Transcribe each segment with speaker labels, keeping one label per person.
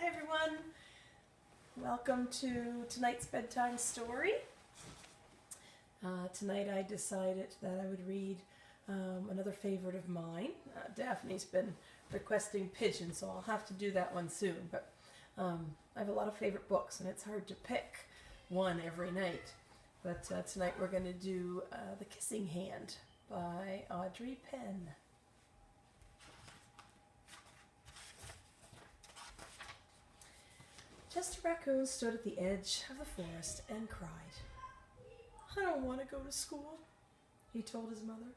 Speaker 1: Hi everyone, welcome to tonight's bedtime story. Tonight I decided that I would read another favorite of mine. Daphne's been requesting Pigeon, so I'll have to do that one soon. But I have a lot of favorite books and it's hard to pick one every night. But tonight we're going to do The Kissing Hand by Audrey Penn. Chester Raccoon stood at the edge of the forest and cried. "I don't want to go to school," he told his mother.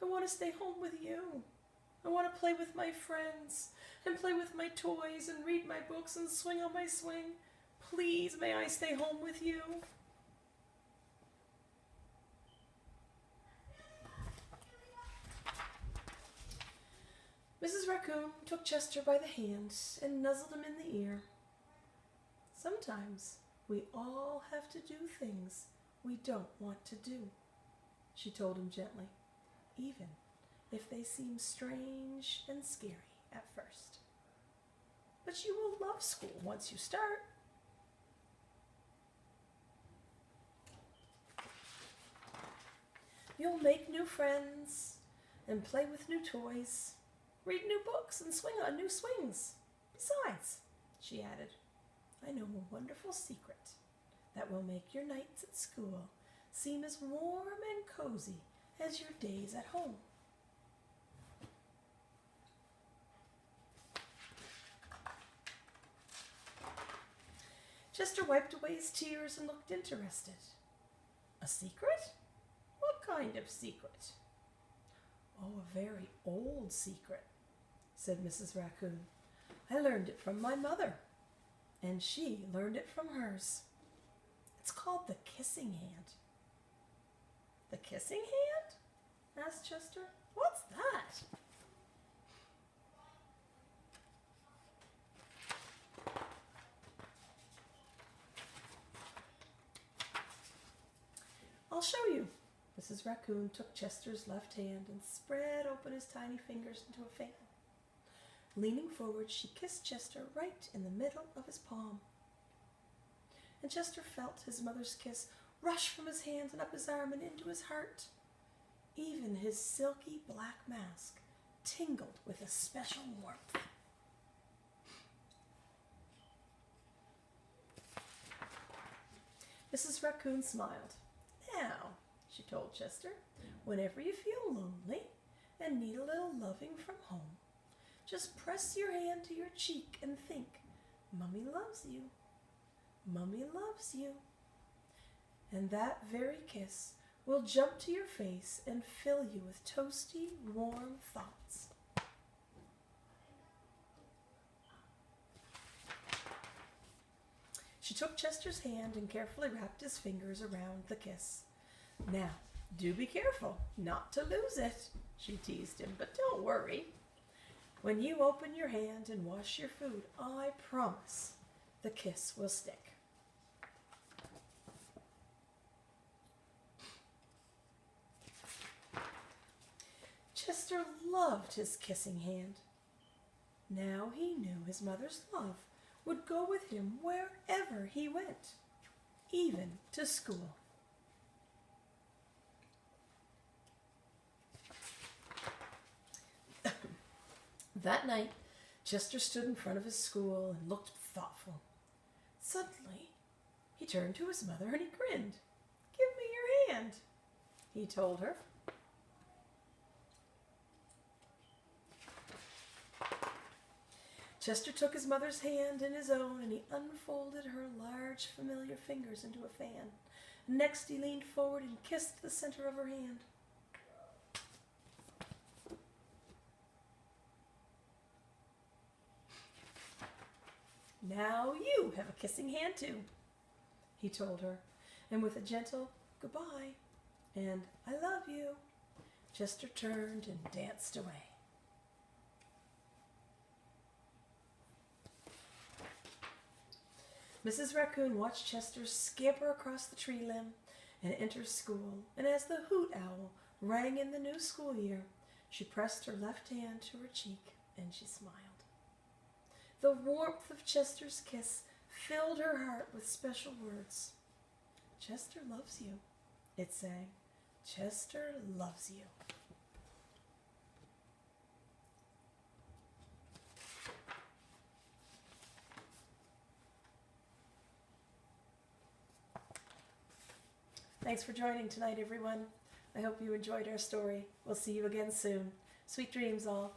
Speaker 1: "I want to stay home with you. I want to play with my friends and play with my toys and read my books and swing on my swing. Please, may I stay home with you?" Mrs. Raccoon took Chester by the hand and nuzzled him in the ear. "Sometimes we all have to do things we don't want to do," she told him gently, even if they seem strange and scary at first. "But you will love school once you start." "You'll make new friends and play with new toys, read new books and swing on new swings. Besides," she added, "I know a wonderful secret that will make your nights at school seem as warm and cozy as your days at home." Chester wiped away his tears and looked interested. "A secret? What kind of secret?" "Oh, a very old secret," said Mrs. Raccoon. "I learned it from my mother, and she learned it from hers. It's called the kissing hand." "The kissing hand?" asked Chester. "What's that?" "I'll show you." Mrs. Raccoon took Chester's left hand and spread open his tiny fingers into a fan. Leaning forward, she kissed Chester right in the middle of his palm. And Chester felt his mother's kiss rush from his hand and up his arm and into his heart. Even his silky black mask tingled with a special warmth. Mrs. Raccoon smiled. "Now," she told Chester, "whenever you feel lonely and need a little loving from home, just press your hand to your cheek and think, 'Mummy loves you. Mummy loves you.' And that very kiss will jump to your face and fill you with toasty, warm thoughts." She took Chester's hand and carefully wrapped his fingers around the kiss. "Now, do be careful not to lose it," she teased him, "but don't worry. When you open your hand and wash your food, I promise the kiss will stick." Chester loved his kissing hand. Now he knew his mother's love would go with him wherever he went, even to school. That night, Chester stood in front of his school and looked thoughtful. Suddenly, he turned to his mother and he grinned. "Give me your hand," he told her. Chester took his mother's hand in his own and he unfolded her large, familiar fingers into a fan. Next, he leaned forward and kissed the center of her hand. "Now you have a kissing hand too," he told her, and with a gentle "goodbye" and "I love you," Chester turned and danced away. Mrs. Raccoon watched Chester scamper across the tree limb and enter school, and as the hoot owl rang in the new school year, she pressed her left hand to her cheek and she smiled. The warmth of Chester's kiss filled her heart with special words. Chester loves you, it sang. Chester loves you. Thanks for joining tonight, everyone. I hope you enjoyed our story. We'll see you again soon. Sweet dreams, all.